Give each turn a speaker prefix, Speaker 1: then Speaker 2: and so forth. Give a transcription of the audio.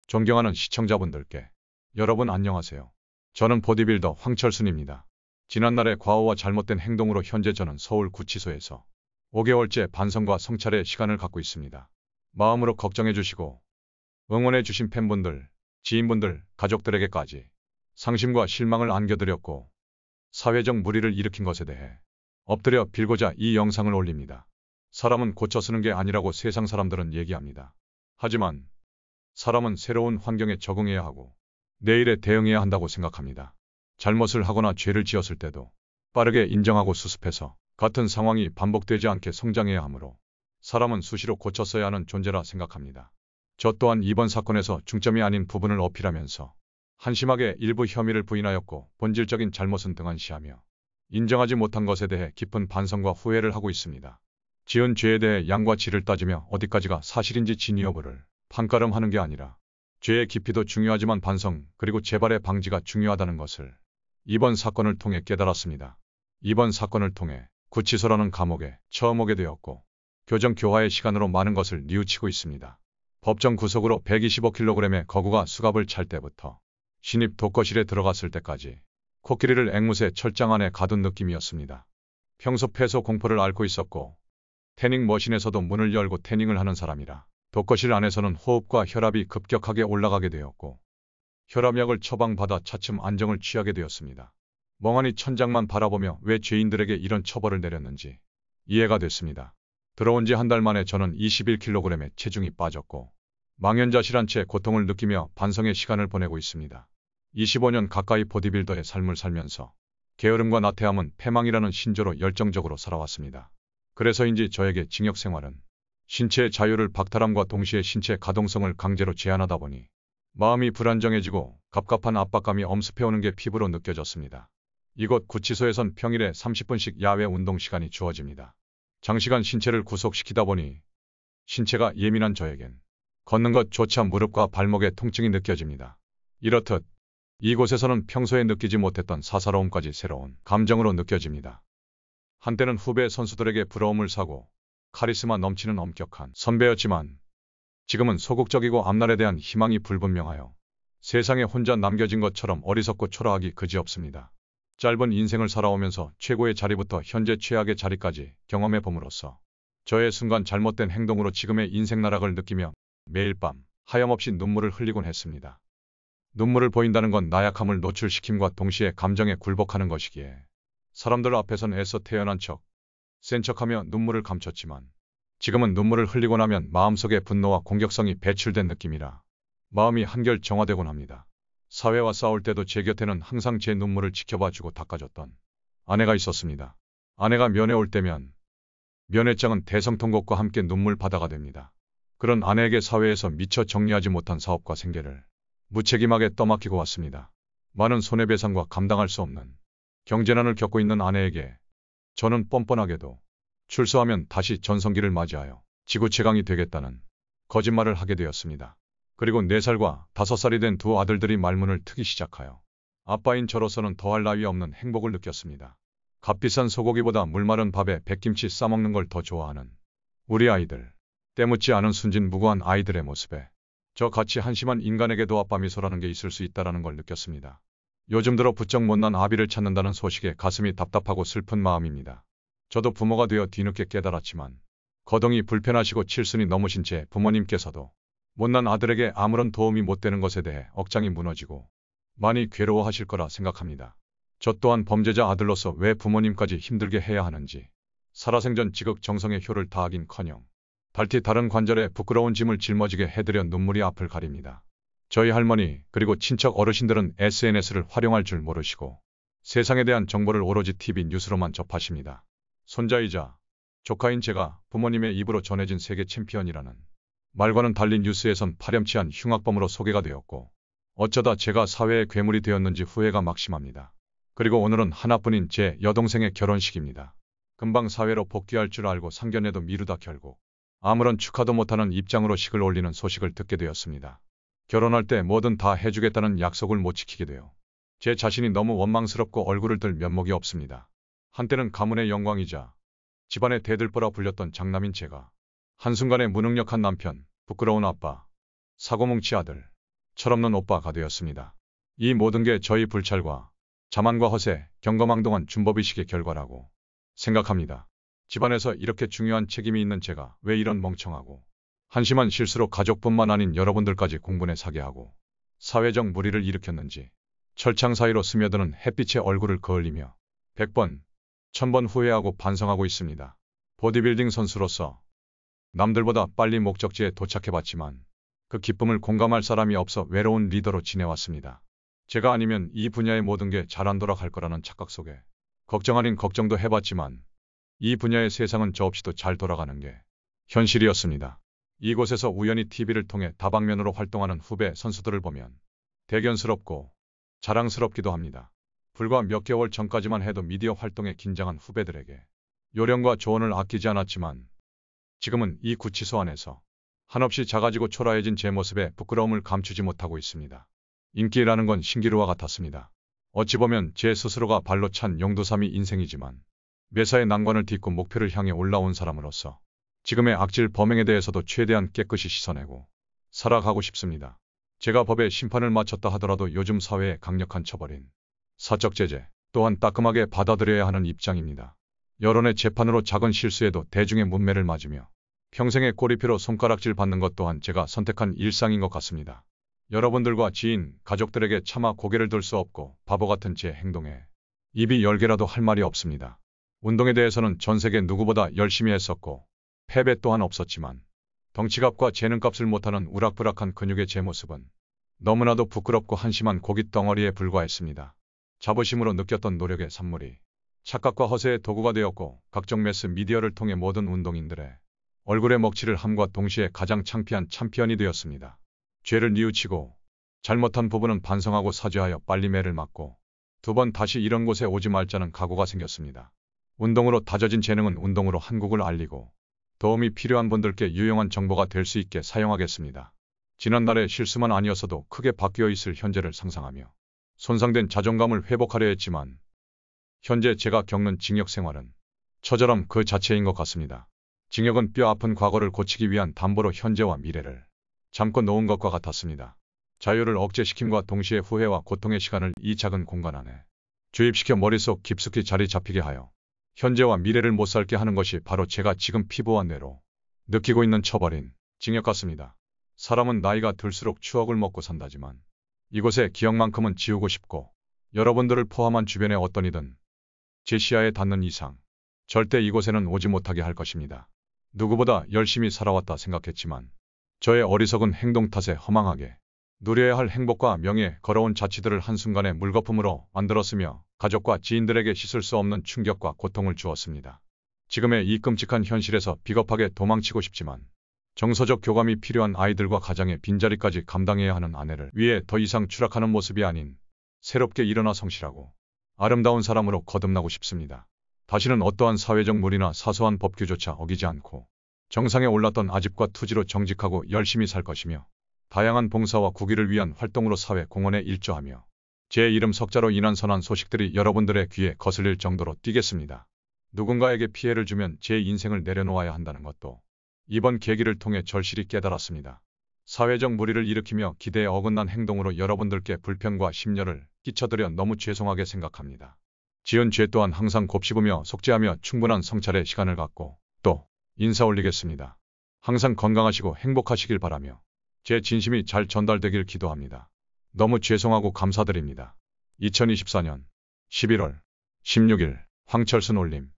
Speaker 1: 존경하는 시청자분들께 여러분 안녕하세요. 저는 보디빌더 황철순입니다. 지난날의 과오와 잘못된 행동으로 현재 저는 서울 구치소에서 5개월째 반성과 성찰의 시간을 갖고 있습니다. 마음으로 걱정해 주시고 응원해 주신 팬분들, 지인분들, 가족들에게까지 상심과 실망을 안겨드렸고 사회적 무리를 일으킨 것에 대해 엎드려 빌고자 이 영상을 올립니다. 사람은 고쳐 쓰는 게 아니라고 세상 사람들은 얘기합니다. 하지만 사람은 새로운 환경에 적응해야 하고 내일에 대응해야 한다고 생각합니다. 잘못을 하거나 죄를 지었을 때도 빠르게 인정하고 수습해서 같은 상황이 반복되지 않게 성장해야 하므로 사람은 수시로 고쳐 써야 하는 존재라 생각합니다. 저 또한 이번 사건에서 중점이 아닌 부분을 어필하면서 한심하게 일부 혐의를 부인하였고 본질적인 잘못은 등한시하며 인정하지 못한 것에 대해 깊은 반성과 후회를 하고 있습니다. 지은 죄에 대해 양과 질을 따지며 어디까지가 사실인지 진위 여부를 판가름하는 게 아니라 죄의 깊이도 중요하지만 반성 그리고 재발의 방지가 중요하다는 것을 이번 사건을 통해 깨달았습니다. 이번 사건을 통해 구치소라는 감옥에 처음 오게 되었고 교정 교화의 시간으로 많은 것을 뉘우치고 있습니다. 법정 구속으로 125kg의 거구가 수갑을 찰 때부터 신입 독거실에 들어갔을 때까지 코끼리를 앵무새 철장 안에 가둔 느낌이었습니다. 평소 패소 공포를 앓고 있었고 태닝 머신에서도 문을 열고 태닝을 하는 사람이라 독거실 안에서는 호흡과 혈압이 급격하게 올라가게 되었고 혈압약을 처방받아 차츰 안정을 취하게 되었습니다. 멍하니 천장만 바라보며 왜 죄인들에게 이런 처벌을 내렸는지 이해가 됐습니다. 들어온 지 한 달 만에 저는 21kg의 체중이 빠졌고 망연자실한 채 고통을 느끼며 반성의 시간을 보내고 있습니다. 25년 가까이 보디빌더의 삶을 살면서 게으름과 나태함은 패망이라는 신조로 열정적으로 살아왔습니다. 그래서인지 저에게 징역 생활은 신체의 자유를 박탈함과 동시에 신체 가동성을 강제로 제한하다 보니 마음이 불안정해지고 갑갑한 압박감이 엄습해오는 게 피부로 느껴졌습니다. 이곳 구치소에선 평일에 30분씩 야외 운동 시간이 주어집니다. 장시간 신체를 구속시키다 보니 신체가 예민한 저에겐 걷는 것조차 무릎과 발목에 통증이 느껴집니다. 이렇듯 이곳에서는 평소에 느끼지 못했던 사사로움까지 새로운 감정으로 느껴집니다. 한때는 후배 선수들에게 부러움을 사고 카리스마 넘치는 엄격한 선배였지만 지금은 소극적이고 앞날에 대한 희망이 불분명하여 세상에 혼자 남겨진 것처럼 어리석고 초라하기 그지없습니다. 짧은 인생을 살아오면서 최고의 자리부터 현재 최악의 자리까지 경험해 봄으로써 저의 순간 잘못된 행동으로 지금의 인생 나락을 느끼며 매일 밤 하염없이 눈물을 흘리곤 했습니다. 눈물을 보인다는 건 나약함을 노출시킴과 동시에 감정에 굴복하는 것이기에 사람들 앞에선 애써 태연한 척, 센 척하며 눈물을 감췄지만 지금은 눈물을 흘리고 나면 마음속에 분노와 공격성이 배출된 느낌이라 마음이 한결 정화되곤 합니다. 사회와 싸울 때도 제 곁에는 항상 제 눈물을 지켜봐주고 닦아줬던 아내가 있었습니다. 아내가 면회 올 때면 면회장은 대성통곡과 함께 눈물 바다가 됩니다. 그런 아내에게 사회에서 미처 정리하지 못한 사업과 생계를 무책임하게 떠맡기고 왔습니다. 많은 손해배상과 감당할 수 없는 경제난을 겪고 있는 아내에게 저는 뻔뻔하게도 출소하면 다시 전성기를 맞이하여 지구 최강이 되겠다는 거짓말을 하게 되었습니다. 그리고 4살과 5살이 된 두 아들들이 말문을 트기 시작하여 아빠인 저로서는 더할 나위 없는 행복을 느꼈습니다. 값비싼 소고기보다 물마른 밥에 백김치 싸먹는 걸 더 좋아하는 우리 아이들, 때묻지 않은 순진무구한 아이들의 모습에 저같이 한심한 인간에게도 아빠 미소라는 게 있을 수 있다는 걸 느꼈습니다. 요즘 들어 부쩍 못난 아비를 찾는다는 소식에 가슴이 답답하고 슬픈 마음입니다. 저도 부모가 되어 뒤늦게 깨달았지만 거동이 불편하시고 칠순이 넘으신 제 부모님께서도 못난 아들에게 아무런 도움이 못 되는 것에 대해 억장이 무너지고 많이 괴로워하실 거라 생각합니다. 저 또한 범죄자 아들로서 왜 부모님까지 힘들게 해야 하는지 살아생전 지극정성의 효를 다하긴커녕 달티 다른 관절에 부끄러운 짐을 짊어지게 해드려 눈물이 앞을 가립니다. 저희 할머니 그리고 친척 어르신들은 SNS를 활용할 줄 모르시고 세상에 대한 정보를 오로지 TV 뉴스로만 접하십니다. 손자이자 조카인 제가 부모님의 입으로 전해진 세계 챔피언이라는 말과는 달리 뉴스에선 파렴치한 흉악범으로 소개가 되었고 어쩌다 제가 사회의 괴물이 되었는지 후회가 막심합니다. 그리고 오늘은 하나뿐인 제 여동생의 결혼식입니다. 금방 사회로 복귀할 줄 알고 상견례도 미루다 결국 아무런 축하도 못하는 입장으로 식을 올리는 소식을 듣게 되었습니다. 결혼할 때 뭐든 다 해주겠다는 약속을 못 지키게 되어 제 자신이 너무 원망스럽고 얼굴을 들 면목이 없습니다. 한때는 가문의 영광이자 집안의 대들보라 불렸던 장남인 제가 한순간에 무능력한 남편, 부끄러운 아빠, 사고뭉치 아들, 철없는 오빠가 되었습니다. 이 모든 게 저희 불찰과 자만과 허세, 경거망동한 준법의식의 결과라고 생각합니다. 집안에서 이렇게 중요한 책임이 있는 제가 왜 이런 멍청하고 한심한 실수로 가족뿐만 아닌 여러분들까지 공분에 사게 하고 사회적 무리를 일으켰는지 철창 사이로 스며드는 햇빛에 얼굴을 그을리며 100번, 1000번 후회하고 반성하고 있습니다. 보디빌딩 선수로서 남들보다 빨리 목적지에 도착해봤지만 그 기쁨을 공감할 사람이 없어 외로운 리더로 지내왔습니다. 제가 아니면 이 분야의 모든 게 잘 안 돌아갈 거라는 착각 속에 걱정 아닌 걱정도 해봤지만 이 분야의 세상은 저 없이도 잘 돌아가는 게 현실이었습니다. 이곳에서 우연히 TV를 통해 다방면으로 활동하는 후배 선수들을 보면 대견스럽고 자랑스럽기도 합니다. 불과 몇 개월 전까지만 해도 미디어 활동에 긴장한 후배들에게 요령과 조언을 아끼지 않았지만 지금은 이 구치소 안에서 한없이 작아지고 초라해진 제 모습에 부끄러움을 감추지 못하고 있습니다. 인기라는 건 신기루와 같았습니다. 어찌 보면 제 스스로가 발로 찬 용두삼이 인생이지만 매사에 난관을 딛고 목표를 향해 올라온 사람으로서 지금의 악질 범행에 대해서도 최대한 깨끗이 씻어내고 살아가고 싶습니다. 제가 법에 심판을 마쳤다 하더라도 요즘 사회의 강력한 처벌인 사적 제재 또한 따끔하게 받아들여야 하는 입장입니다. 여론의 재판으로 작은 실수에도 대중의 문매를 맞으며 평생의 꼬리표로 손가락질 받는 것 또한 제가 선택한 일상인 것 같습니다. 여러분들과 지인, 가족들에게 차마 고개를 들 수 없고 바보 같은 제 행동에 입이 열개라도 할 말이 없습니다. 운동에 대해서는 전 세계 누구보다 열심히 했었고 패배 또한 없었지만 덩치값과 재능값을 못하는 우락부락한 근육의 제 모습은 너무나도 부끄럽고 한심한 고깃덩어리에 불과했습니다. 자부심으로 느꼈던 노력의 산물이 착각과 허세의 도구가 되었고 각종 매스 미디어를 통해 모든 운동인들의 얼굴에 먹칠을 함과 동시에 가장 창피한 참피언이 되었습니다. 죄를 뉘우치고 잘못한 부분은 반성하고 사죄하여 빨리 매를 맞고 2번 다시 이런 곳에 오지 말자는 각오가 생겼습니다. 운동으로 다져진 재능은 운동으로 한국을 알리고 도움이 필요한 분들께 유용한 정보가 될 수 있게 사용하겠습니다. 지난날의 실수만 아니었어도 크게 바뀌어 있을 현재를 상상하며 손상된 자존감을 회복하려 했지만 현재 제가 겪는 징역 생활은 처절함 그 자체인 것 같습니다. 징역은 뼈 아픈 과거를 고치기 위한 담보로 현재와 미래를 잠궈 놓은 것과 같았습니다. 자유를 억제시킴과 동시에 후회와 고통의 시간을 이 작은 공간 안에 주입시켜 머릿속 깊숙이 자리 잡히게 하여 현재와 미래를 못 살게 하는 것이 바로 제가 지금 피부와 뇌로 느끼고 있는 처벌인 징역 같습니다. 사람은 나이가 들수록 추억을 먹고 산다지만 이곳의 기억만큼은 지우고 싶고 여러분들을 포함한 주변의 어떤 이든 제 시야에 닿는 이상 절대 이곳에는 오지 못하게 할 것입니다. 누구보다 열심히 살아왔다 생각했지만 저의 어리석은 행동 탓에 허망하게 누려야 할 행복과 명예, 걸어온 자치들을 한순간에 물거품으로 만들었으며 가족과 지인들에게 씻을 수 없는 충격과 고통을 주었습니다. 지금의 이 끔찍한 현실에서 비겁하게 도망치고 싶지만 정서적 교감이 필요한 아이들과 가장의 빈자리까지 감당해야 하는 아내를 위해 더 이상 추락하는 모습이 아닌 새롭게 일어나 성실하고 아름다운 사람으로 거듭나고 싶습니다. 다시는 어떠한 사회적 무리나 사소한 법규조차 어기지 않고 정상에 올랐던 아집과 투지로 정직하고 열심히 살 것이며 다양한 봉사와 국위를 위한 활동으로 사회 공헌에 일조하며 제 이름 석자로 인한 선한 소식들이 여러분들의 귀에 거슬릴 정도로 뛰겠습니다. 누군가에게 피해를 주면 제 인생을 내려놓아야 한다는 것도 이번 계기를 통해 절실히 깨달았습니다. 사회적 무리를 일으키며 기대에 어긋난 행동으로 여러분들께 불편과 심려를 끼쳐드려 너무 죄송하게 생각합니다. 지은 죄 또한 항상 곱씹으며 속죄하며 충분한 성찰의 시간을 갖고 또 인사 올리겠습니다. 항상 건강하시고 행복하시길 바라며 제 진심이 잘 전달되길 기도합니다. 너무 죄송하고 감사드립니다. 2024년 11월 16일 황철순 올림